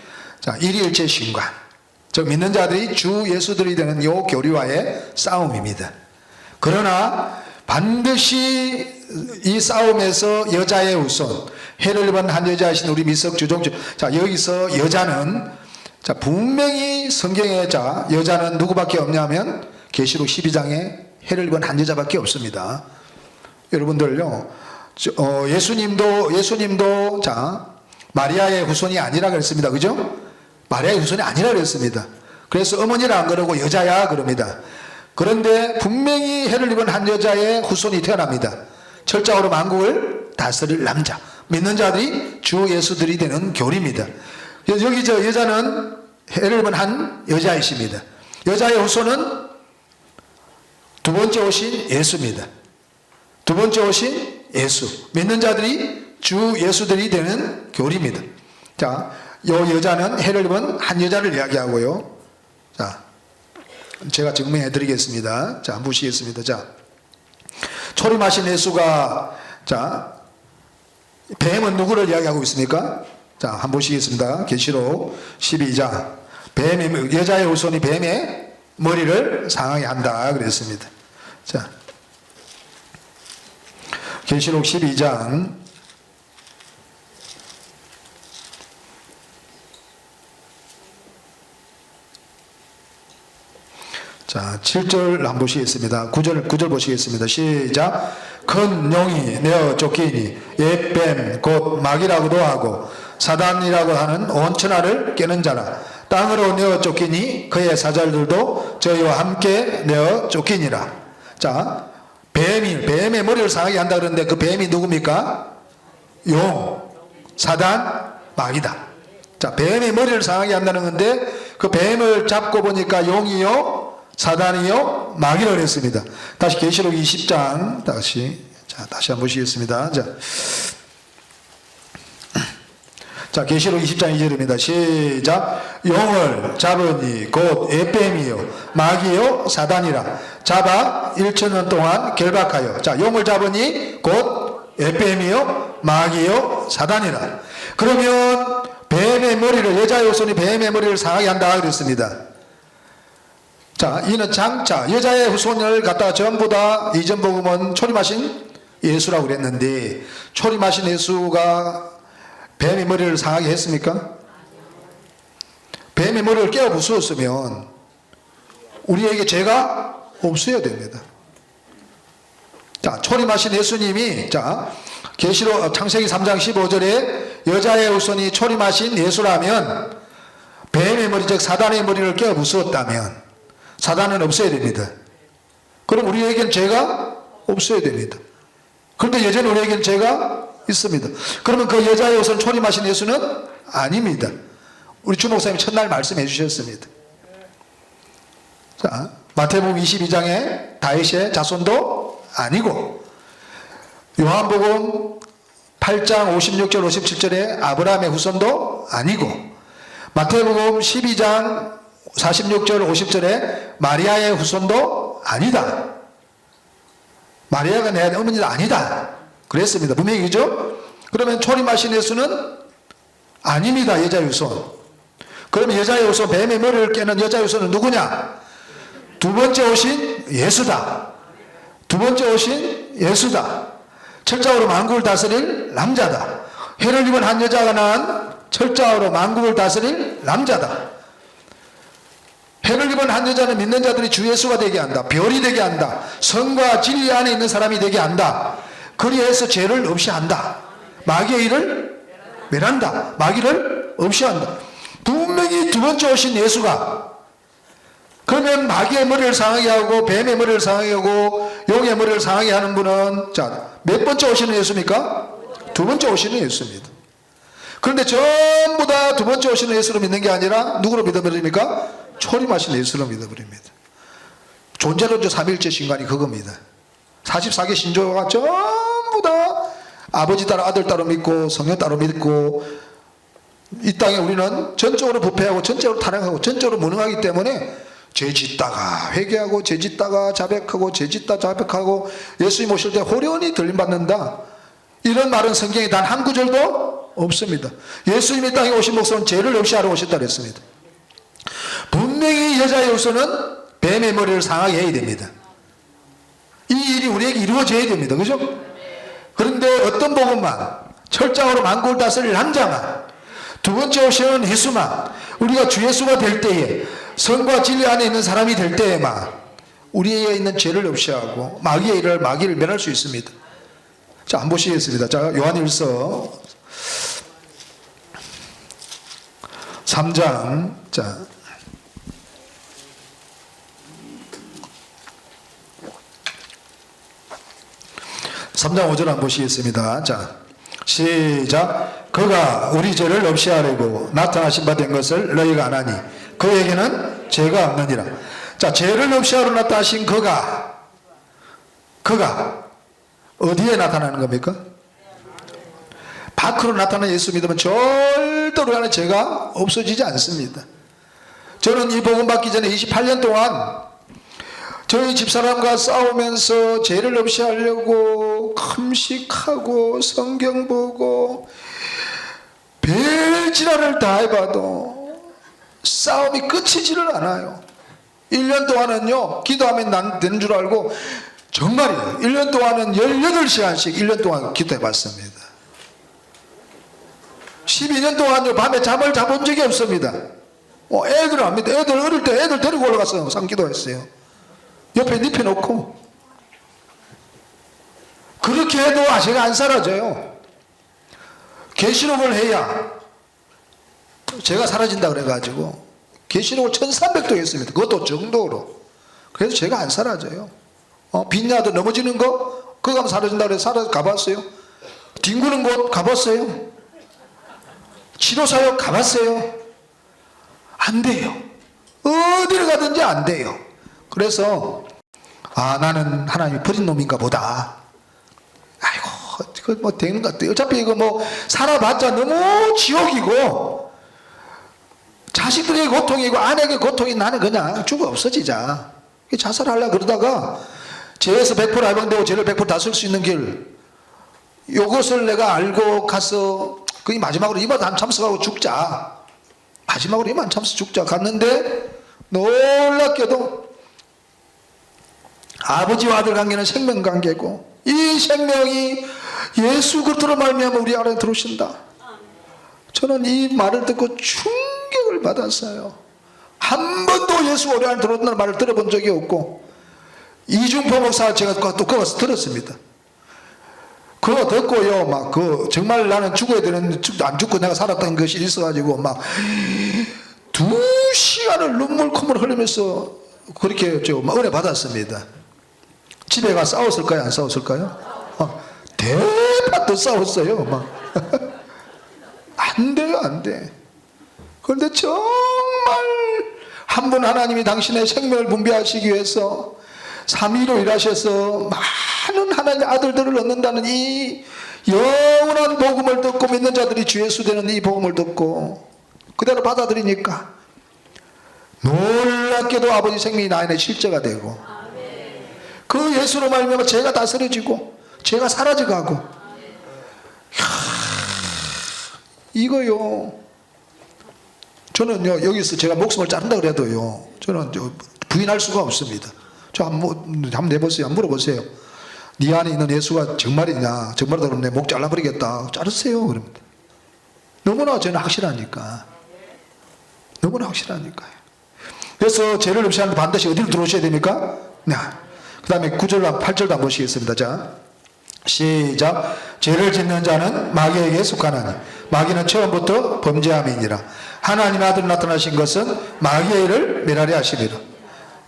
일위일체 신간, 즉 믿는 자들이 주 예수들이 되는 요 교리와의 싸움입니다. 그러나 반드시 이 싸움에서 여자의 후손, 해를 입은 한 여자이신 우리 미석 주종철, 여기서 여자는 분명히 성경에 여자는 누구밖에 없냐면 계시록 12장에 해를 입은 한 여자밖에 없습니다. 여러분들요, 예수님도 마리아의 후손이 아니라 그랬습니다. 그죠? 마리아의 후손이 아니라 그랬습니다. 그래서 어머니라 안 그러고 여자야 그럽니다. 그런데 분명히 해를 입은 한 여자의 후손이 태어납니다. 철저하로 만국을 다스릴 남자, 믿는 자들이 주 예수들이 되는 교리입니다. 여기 여자는 해를 입은 한 여자이십니다. 여자의 후손은 두 번째 오신 예수입니다. 두 번째 오신 예수, 믿는 자들이 주 예수들이 되는 교리입니다. 자, 요 여자는 해를 입은 한 여자를 이야기하고요. 자, 제가 증명해 드리겠습니다. 자, 보시겠습니다. 자, 초림하신 예수가, 뱀은 누구를 이야기하고 있습니까? 자, 한번 보시겠습니다. 계시록 12장. 여자의 후손이 뱀의 머리를 상하게 한다 그랬습니다. 자, 계시록 12장 자, 7절 한번 보시겠습니다. 9절 보시겠습니다. 시작. 큰 용이 내어 쫓기니 옛뱀 곧 마귀라고도 하고 사단이라고 하는 온 천하를 깨는 자라. 땅으로 내어 쫓기니 그의 사절들도 저희와 함께 내어 쫓기니라. 자, 뱀의 머리를 상하게 한다 그러는데 그 뱀이 누굽니까? 용, 사단, 마귀다. 자, 뱀의 머리를 상하게 한다는 건데 그 뱀을 잡고 보니까 용이요, 사단이요, 마귀라 그랬습니다. 다시 계시록 20장 다시 한번 보시겠습니다. 자, 계시록 20장 2절입니다. 시작. 용을 잡으니 곧 옛뱀이요 마귀요 사단이라. 잡아 1,000년 동안 결박하여. 자, 용을 잡으니 곧 옛뱀이요 마귀요 사단이라. 그러면 뱀의 머리를, 여자의 후손이 뱀의 머리를 상하게 한다 그랬습니다. 자, 이는 장차 여자의 후손을 갖다가 전부 다 이전 복음은 초림하신 예수라고 그랬는데 초림하신 예수가 뱀의 머리를 상하게 했습니까? 뱀의 머리를 깨어 부수었으면 우리에게 죄가 없어야 됩니다. 자, 초림하신 예수님이, 자, 계시록 창세기 3장 15절에 여자의 후손이 초림하신 예수라면 뱀의 머리, 즉 사단의 머리를 깨어 부수었다면 사단은 없어야 됩니다. 그럼 우리에게는 죄가 없어야 됩니다. 그런데 여전히 우리에게는 죄가 있습니다. 그러면 그 여자의 옷을 초림하신 예수는 아닙니다. 우리 주목사님이 첫날 말씀해 주셨습니다. 자, 마태복음 22장에 다윗의 자손도 아니고, 요한복음 8장 56절 57절에 아브라함의 후손도 아니고, 마태복음 12장 46절 50절에 마리아의 후손도 아니다. 마리아가 내 어머니가 아니다 그랬습니다. 분명히죠. 그러면 초림하신 예수는 아닙니다. 여자의 후손. 그러면 여자의 후손, 뱀의 머리를 깨는 여자의 후손은 누구냐? 두 번째 오신 예수다. 두 번째 오신 예수다. 철저하로 만국을 다스릴 남자다. 해를 입은 한 여자가 낳은 철저하로 만국을 다스릴 남자다. 해를 입은 한 여자는 믿는 자들이 주 예수가 되게 한다. 별이 되게 한다. 성과 진리 안에 있는 사람이 되게 한다. 그리해서 죄를 없이 한다. 마귀의 일을 멸한다. 마귀를 없이 한다. 분명히 두 번째 오신 예수가, 그러면 마귀의 머리를 상하게 하고 뱀의 머리를 상하게 하고 용의 머리를 상하게 하는 분은, 자, 몇 번째 오시는 예수입니까? 두 번째 오시는 예수입니다. 그런데 전부 다 두 번째 오시는 예수로 믿는 게 아니라 누구로 믿어버립니까? 초림하신 예수로 믿어버립니다. 존재론자 삼일째 신간이 그겁니다. 44개 신조가 전부 다 아버지 따로 아들 따로 믿고 성령 따로 믿고, 이 땅에 우리는 전적으로 부패하고 전적으로 타락하고 전적으로 무능하기 때문에 죄 짓다가 회개하고 죄 짓다가 자백하고 죄 짓다 자백하고 예수님 오실 때 호련히 들림받는다, 이런 말은 성경에 단 한 구절도 없습니다. 예수님이 땅에 오신 목적은 죄를 없이 하러 오셨다 그랬습니다. 분명히 여자의 후손은 뱀의 머리를 상하게 해야 됩니다. 이 일이 우리에게 이루어져야 됩니다. 그죠? 그런데 어떤 복음만, 철장으로 만국을 다스릴 남자만, 두 번째 오시는 예수만, 우리가 주 예수가 될 때에, 성과 진리 안에 있는 사람이 될 때에만 우리에게 있는 죄를 없이 하고 마귀의 일을, 마귀를 면할 수 있습니다. 자, 한번 보시겠습니다. 자, 요한일서 3장, 자, 3장 5절 한번 보시겠습니다. 자, 시작. 그가 우리 죄를 없이 하려고 나타나신 바 된 것을 너희가 아나니 그에게는 죄가 없느니라. 자, 죄를 없이 하러 나타나신 그가 어디에 나타나는 겁니까? 밖으로 나타나는 예수 믿으면 절대로 하는 죄가 없어지지 않습니다. 저는 이 복음 받기 전에 28년 동안 저희 집사람과 싸우면서 죄를 없이 하려고 금식하고 성경 보고 별지랄을 다 해봐도 싸움이 끝이지를 않아요. 1년 동안은요, 기도하면 난 되는 줄 알고, 정말이에요. 1년 동안은 18시간씩 1년 동안 기도해 봤습니다. 12년 동안요, 밤에 잠을 자본 적이 없습니다. 애들은 압니다. 애들 어릴 때 애들 데리고 올라가서 상기도 했어요. 옆에 눕혀놓고 그렇게 해도 아시가 안 사라져요. 계시록을 해야 제가 사라진다 그래가지고 계시록을 1300도 했습니다. 그것도 정도로. 그래서 제가 안 사라져요. 빈야도 넘어지는 거 그거 가면 사라진다 그래서 가봤어요. 뒹구는 곳 가봤어요. 치료사역 가봤어요. 안 돼요. 어디를 가든지 안 돼요. 그래서 나는 하나님이 버린 놈인가 보다. 아이고 그 뭐 되는 것 같아요. 어차피 이거 뭐 살아봤자 너무 지옥이고 자식들의 고통이고 아내의 고통이 나는 그냥 죽어 없어지자. 자살하려고 그러다가 죄에서 100% 해방되고 죄를 100% 다 쓸 수 있는 길, 이것을 내가 알고 가서 거의 마지막으로 입만 안 참석하고 죽자. 마지막으로 입만 참석 죽자 갔는데 놀랍게도 아버지와 아들 관계는 생명 관계고 이 생명이 예수 그리스도로 말미암아 우리 안에 들어오신다. 저는 이 말을 듣고 충격을 받았어요. 한 번도 예수 우리 안에 들어온다는 말을 들어본 적이 없고 이중포 목사 제가 또 그거 들었습니다. 그거 듣고요, 막 정말 나는 죽어야 되는, 안 죽고 내가 살았던 것이 있어가지고 막 2시간을 눈물 콧물 흘리면서 그렇게 막 은혜 받았습니다. 집에 가 싸웠을까요? 안 싸웠을까요? 대파도 싸웠어요. 막 안 돼요, 안 돼. 그런데 정말 한 분 하나님이 당신의 생명을 분배하시기 위해서 3위로 일하셔서 많은 하나님의 아들들을 얻는다는 이 영원한 복음을 듣고 믿는 자들이 주 예수 되는 이 복음을 듣고 그대로 받아들이니까 놀랍게도 아버지 생명이 나 안에 실제가 되고 그 예수로 말미암아 죄가 다스려지고 죄가 사라져가고 이거요. 저는요, 여기서 제가 목숨을 자른다 그래도요, 저는 부인할 수가 없습니다. 저 한번 내보세요. 한번 물어보세요. 네 안에 있는 예수가 정말이냐? 정말이다 그러면 내 목 잘라버리겠다. 자르세요. 그럽니다. 너무나 저는 확실하니까. 너무나 확실하니까요. 그래서 죄를 없이 하는데 반드시 어디로 들어오셔야 됩니까? 네. 그 다음에 9절과 8절도 한번 보시겠습니다. 자, 시작. 죄를 짓는 자는 마귀에게 속하나니 마귀는 처음부터 범죄함이니라. 하나님의 아들 나타나신 것은 마귀의 일을 멸하려 하심이라.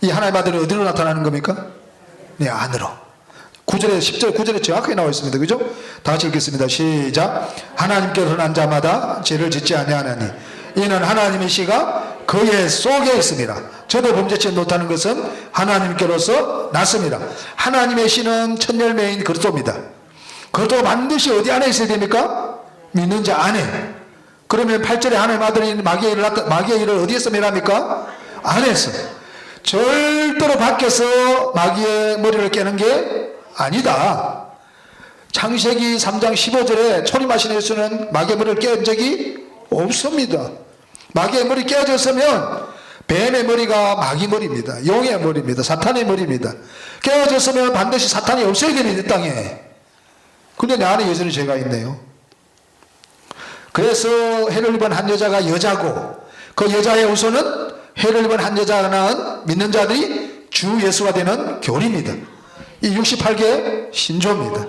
이 하나님의 아들이 어디로 나타나는 겁니까? 네, 안으로. 9절에 10절 9절에 정확하게 나와 있습니다. 그죠? 다 같이 읽겠습니다. 시작. 하나님께로 흔한 자마다 죄를 짓지 아니하나니 이는 하나님의 씨가 그의 속에 있습니다. 저도 범죄치 못하는 것은 하나님께로서 났습니다. 하나님의 씨는 첫 열매인 그리스도입니다. 그리스도가 반드시 어디 안에 있어야 됩니까? 믿는 자 안에. 그러면 8절에 하나님의 아들이 마귀의 일을 어디에서 멸합니까? 안에서. 절대로 밖에서 마귀의 머리를 깨는 게 아니다. 창세기 3장 15절에 초림하신 예수는 마귀의 머리를 깨운 적이 없습니다. 마귀의 머리 깨어졌으면 뱀의 머리가 마귀 머리입니다. 용의 머리입니다. 사탄의 머리입니다. 깨어졌으면 반드시 사탄이 없어야 됩니다. 이 땅에. 근데 내 안에 여전히 죄가 있네요. 그래서 해를 입은 한 여자가 여자고 그 여자의 후손은 해를 입은 한 여자가 낳은 믿는 자들이 주 예수가 되는 교리입니다. 이 68개 신조입니다.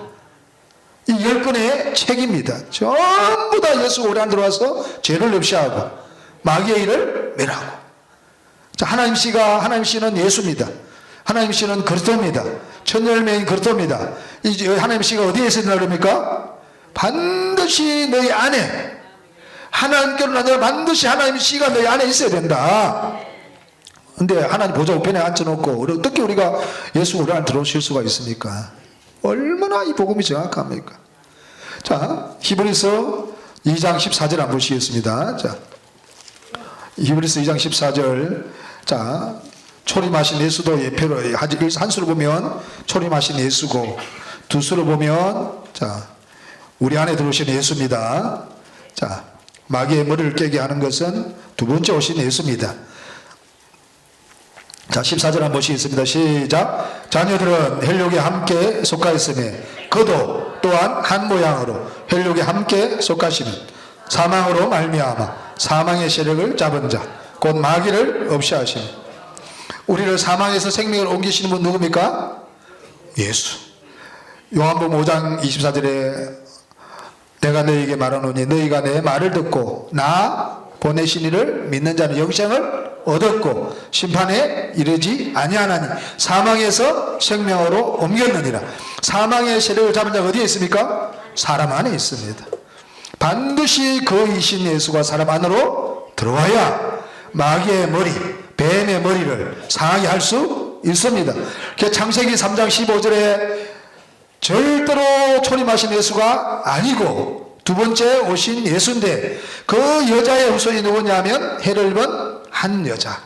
이 10권의 책입니다. 전부 다 예수 오래 안 들어와서 죄를 없이 하고 마귀의 일을 멸하고. 자, 하나님 씨는 예수입니다. 하나님 씨는 그리스도입니다. 첫 열매인 그리스도입니다. 이 하나님 씨가 어디에 있어야 된다 그럽니까? 반드시 너희 안에, 하나님께로 나면 반드시 하나님 씨가 너희 안에 있어야 된다. 근데 하나님 보좌 우편에 앉혀놓고 어떻게 우리가 예수 우리 안에 들어오실 수가 있습니까? 얼마나 이 복음이 정확합니까? 자, 히브리서 2장 14절 한번 보시겠습니다. 자, 히브리서 2장 14절. 자, 초림하신 예수도 예표로, 한 수로 보면 초림하신 예수고, 두 수로 보면, 자, 우리 안에 들어오신 예수입니다. 자, 마귀의 머리를 깨게 하는 것은 두 번째 오신 예수입니다. 자, 14절 한번 보시겠습니다. 시작. 자녀들은 혈육에 함께 속하였으며 그도 또한 한 모양으로 혈육에 함께 속하시는 사망으로 말미암아 사망의 세력을 잡은 자 곧 마귀를 없이 하시니. 우리를 사망에서 생명을 옮기시는 분 누굽니까? 예수. 요한복음 5장 24절에 내가 너희에게 말하노니 너희가 내 말을 듣고 나 보내신 이를 믿는 자는 영생을 얻었고 심판에 이르지 아니하나니 사망에서 생명으로 옮겼느니라. 사망의 세력을 잡은 자가 어디에 있습니까? 사람 안에 있습니다. 반드시 그 이신 예수가 사람 안으로 들어와야 마귀의 머리, 뱀의 머리를 상하게 할 수 있습니다. 창세기 3장 15절에 절대로 초림하신 예수가 아니고 두 번째 오신 예수인데 그 여자의 후손이 누구냐면 해를 입은 한 여자.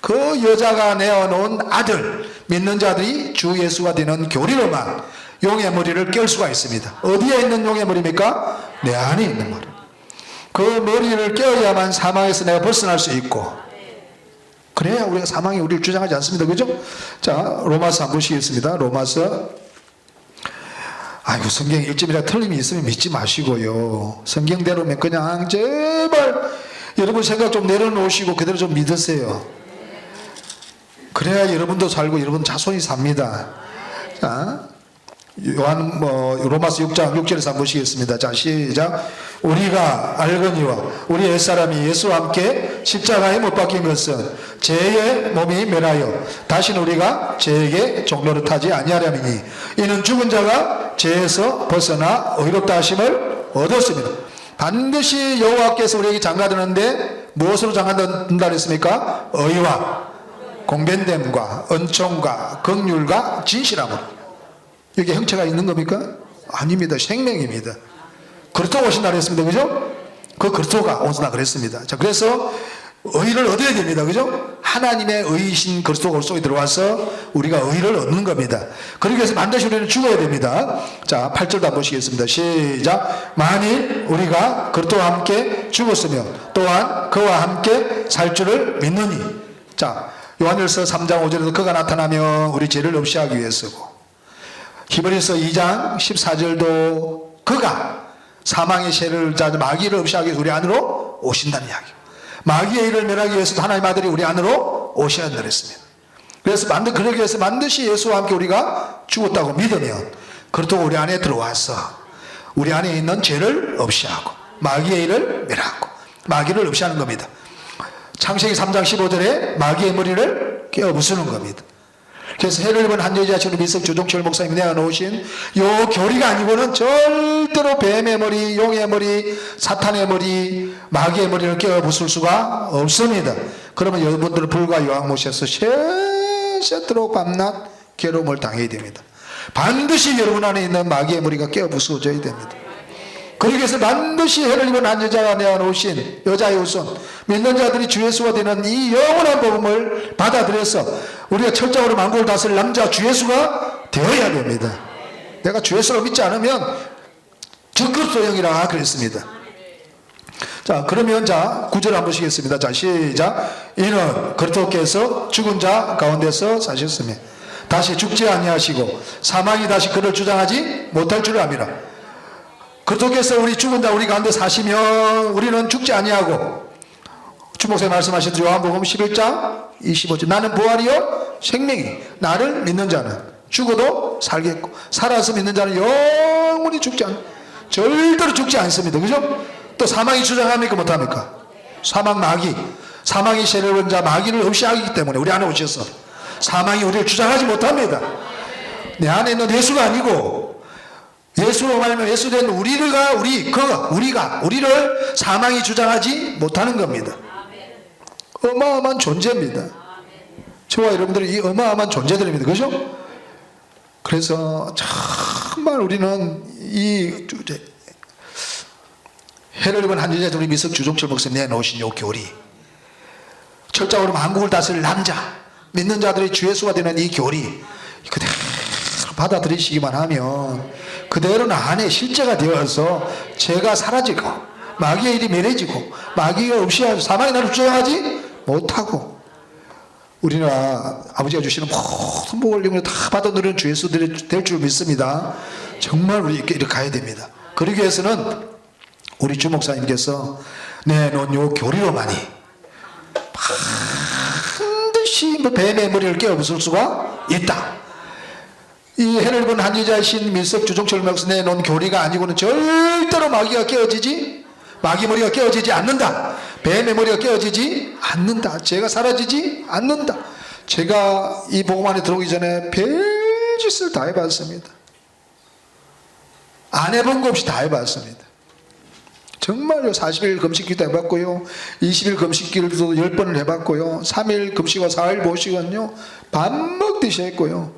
그 여자가 내어놓은 아들, 믿는 자들이 주 예수가 되는 교리로만 용의 머리를 깰 수가 있습니다. 어디에 있는 용의 머리입니까? 내 안에 있는 머리. 그 머리를 껴야만 사망에서 내가 벗어날 수 있고, 그래야 우리가 사망이 우리를 주장하지 않습니다. 그죠? 자, 로마서 한번 보시겠습니다. 로마서. 아이고, 성경 1점이라 틀림이 있으면 믿지 마시고요. 성경대로면 그냥 제발 여러분 생각 좀 내려놓으시고 그대로 좀 믿으세요. 그래야 여러분도 살고 여러분 자손이 삽니다. 자, 로마서 6장 6절에서 한번 보시겠습니다. 자, 시작. 우리가 알거니와 우리 옛사람이 예수와 함께 십자가에 못 박힌 것은 죄의 몸이 멸하여 다시는 우리가 죄에게 종노릇하지 아니하려니니 이는 죽은 자가 죄에서 벗어나 의롭다 하심을 얻었습니다. 반드시 여호와께서 우리에게 장가드는데 무엇으로 장가든다 했습니까? 의와 공변됨과 은총과 긍휼과 진실함으로. 여기 형체가 있는 겁니까? 아닙니다. 생명입니다. 그리스도가 오신다 그랬습니다. 그죠? 그 그리스도가 오신다 그랬습니다. 자, 그래서 의를 얻어야 됩니다. 그죠? 하나님의 의이신 그리스도가 우리 속에 들어와서 우리가 의를 얻는 겁니다. 그러기 위해서 반드시 우리는 죽어야 됩니다. 자, 8절도 한번 보시겠습니다. 시작. 만일 우리가 그리스도와 함께 죽었으며 또한 그와 함께 살 줄을 믿느니. 자, 요한일서 3장 5절에도 그가 나타나면 우리 죄를 없이 하기 위해서고, 히브리서 2장 14절도 그가 사망의 세를 짜서 마귀를 없이 하기 위해서 우리 안으로 오신다는 이야기. 마귀의 일을 멸하기 위해서도 하나님 아들이 우리 안으로 오셔야 한다 그랬습니다. 그래서 그러기 위해서 반드시 예수와 함께 우리가 죽었다고 믿으면 그렇다고 우리 안에 들어와서 우리 안에 있는 죄를 없이 하고 마귀의 일을 멸하고 마귀를 없이 하는 겁니다. 창세기 3장 15절에 마귀의 머리를 깨어 부수는 겁니다. 그래서 해를 입은 한 여자처럼 미석 조종철 목사님이 내어놓으신 요 교리가 아니고는 절대로 뱀의 머리, 용의 머리, 사탄의 머리, 마귀의 머리를 깨어 부술 수가 없습니다. 그러면 여러분들은 불과 요한 모셔서 세세토록 밤낮 괴로움을 당해야 됩니다. 반드시 여러분 안에 있는 마귀의 머리가 깨어 부수어져야 됩니다. 그러기 위해서 반드시 해를 입은 한 여자가 내어놓으신 여자의 후손 믿는 자들이 주 예수가 되는 이 영원한 복음을 받아들여서 우리가 철저하로 만국을 다스릴 남자 주 예수가 되어야 됩니다. 내가 주 예수를 믿지 않으면 적극 소용이라 그랬습니다. 자, 그러면 자 9절 한번 보시겠습니다. 자, 시작. 이는 그리스도께서 죽은 자 가운데서 사셨으며 다시 죽지 아니하시고 사망이 다시 그를 주장하지 못할 줄 압니다. 그리스도께서 우리 죽은 자 우리 가운데 사시면 우리는 죽지 아니하고, 주목사님 말씀하신 요한복음 11장 25절 나는 부활이요 생명이 나를 믿는 자는 죽어도 살겠고 살아서 믿는 자는 영원히 죽지 않 절대로 죽지 않습니다. 그죠? 또 사망이 주장합니까 못합니까? 사망 마귀, 사망이 세력은 자 마귀를 없이 하기 때문에 우리 안에 오셔서 사망이 우리를 주장하지 못합니다. 내 안에 있는 예수가 아니고 예수로 말하면 예수된 우리가 우리를 사망이 주장하지 못하는 겁니다. 어마어마한 존재입니다. 저와 여러분들이 이 어마어마한 존재들입니다. 그죠? 그래서 정말 우리는 이 해를 입은 한 여자 우리 미석 주종철 목사님 내놓으신 요 교리, 철저하로 만국을 다스릴 남자 믿는 자들이 주 예수가 되는 이 교리 그대로 받아들이시기만 하면 그대로는 안에 실제가 되어서 죄가 사라지고 마귀의 일이 멸해지고 마귀가 없이 하고 사망이 나를 주장하지 못하고 우리나라 아버지가 주시는 모든 복을 다 받아 누리는 주 예수들이 될 줄 믿습니다. 정말 우리 이렇게 가야 됩니다. 그러기 위해서는 우리 주 목사님께서 내놓은 요 교리로만이 반드시 뱀의 머리를 깨어 부술 수가 있다. 이 해를 본 한 여자신 밀석 주종철 목사 내놓은 교리가 아니고는 절대로 마귀 머리가 깨어지지 않는다. 뱀의 머리가 깨어지지 않는다. 죄가 사라지지 않는다. 제가 이 복음 안에 들어오기 전에 별짓을 다 해봤습니다. 안 해본 거 없이 다 해봤습니다. 정말요. 40일 금식기도 해봤고요. 20일 금식기도 10번을 해봤고요. 3일 금식과 4일 보식은요. 밥 먹듯이 했고요.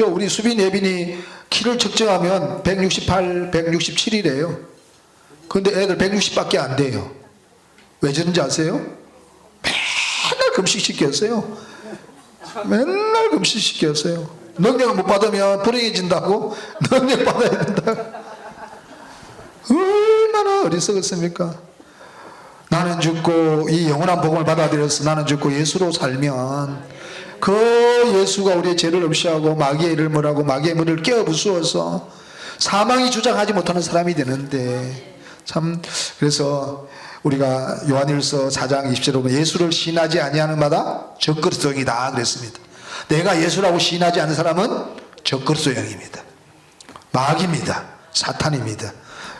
우리 수빈 예빈이 키를 측정하면 168, 167이래요. 근데 애들 160밖에 안 돼요. 왜 저런지 아세요? 맨날 금식시켰어요. 맨날 금식시켰어요. 능력을 못 받으면 불행해진다고. 능력 받아야 된다. 얼마나 어리석었습니까? 나는 죽고 이 영원한 복음을 받아들여서 나는 죽고 예수로 살면 그 예수가 우리의 죄를 없이하고 마귀의 일을 몰하고 마귀의 머리를 깨어 부수어서 사망이 주장하지 못하는 사람이 되는데, 참 그래서 우리가 요한일서 4장 20절에 보면 예수를 시인하지 아니하는 마다 적그리스도형이다 그랬습니다. 내가 예수라고 시인하지 않는 사람은 적그리스도형입니다. 마귀입니다. 사탄입니다.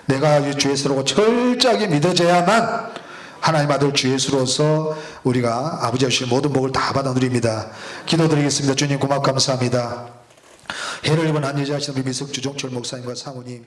내가 주 예수라고 철저하게 믿어져야만 하나님 아들 주 예수로서 우리가 아버지가 주신 모든 복을 다 받아 누립니다. 기도드리겠습니다. 주님 고맙고 감사합니다. 해를 입은 한 여자신 우리 미석 주종철 목사님과 사모님